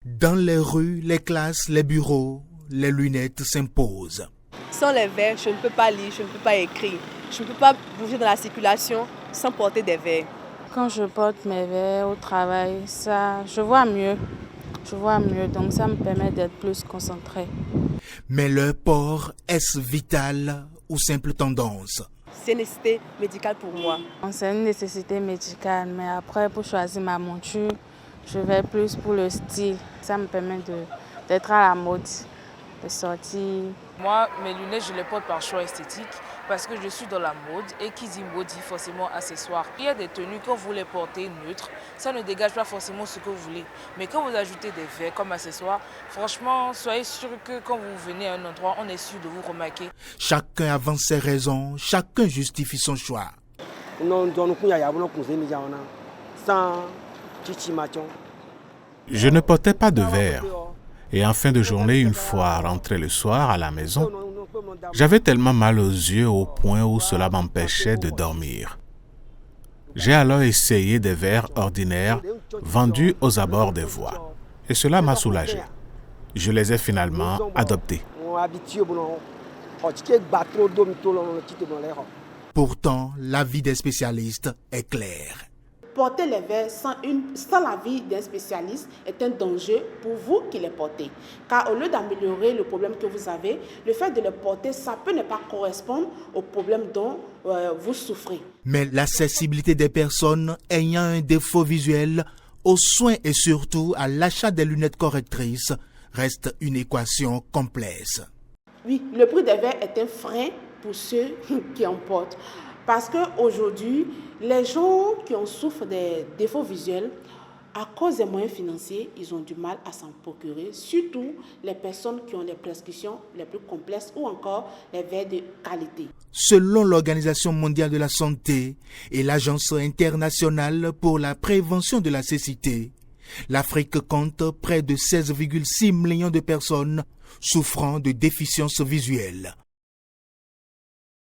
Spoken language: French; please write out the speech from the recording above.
Dans les rues, les classes, les bureaux, les lunettes s'imposent. Sans les verres, je ne peux pas lire, je ne peux pas écrire. Je ne peux pas bouger dans la circulation sans porter des verres. Quand je porte mes verres au travail, je vois mieux. Donc ça me permet d'être plus concentrée. Mais leur port, est-ce vital ou simple tendance? C'est une nécessité médicale pour moi. C'est une nécessité médicale, mais après, pour choisir ma monture, je vais plus pour le style. Ça me permet d'être à la mode, de sortir. Moi, mes lunettes, je les porte par choix esthétique parce que je suis dans la mode et qui dit mode dit forcément accessoire. Il y a des tenues, quand vous les portez neutres, ça ne dégage pas forcément ce que vous voulez. Mais quand vous ajoutez des verres comme accessoire, franchement, soyez sûr que quand vous venez à un endroit, on est sûr de vous remarquer. Chacun avance ses raisons, chacun justifie son choix. Je ne portais pas de verre. Et en fin de journée, une fois rentré le soir à la maison, j'avais tellement mal aux yeux au point où cela m'empêchait de dormir. J'ai alors essayé des verres ordinaires vendus aux abords des voies. Et cela m'a soulagé. Je les ai finalement adoptés. Pourtant, l'avis des spécialistes est clair. Porter les verres sans l'avis d'un spécialiste est un danger pour vous qui les portez. Car au lieu d'améliorer le problème que vous avez, le fait de les porter, ça peut ne pas correspondre au problème dont vous souffrez. Mais l'accessibilité des personnes ayant un défaut visuel aux soins et surtout à l'achat des lunettes correctrices reste une équation complexe. Oui, le prix des verres est un frein pour ceux qui en portent. Parce qu'aujourd'hui, les gens qui en souffrent des défauts visuels, à cause des moyens financiers, ils ont du mal à s'en procurer, surtout les personnes qui ont les prescriptions les plus complexes ou encore les verres de qualité. Selon l'Organisation mondiale de la santé et l'Agence internationale pour la prévention de la cécité, l'Afrique compte près de 16,6 millions de personnes souffrant de déficiences visuelles.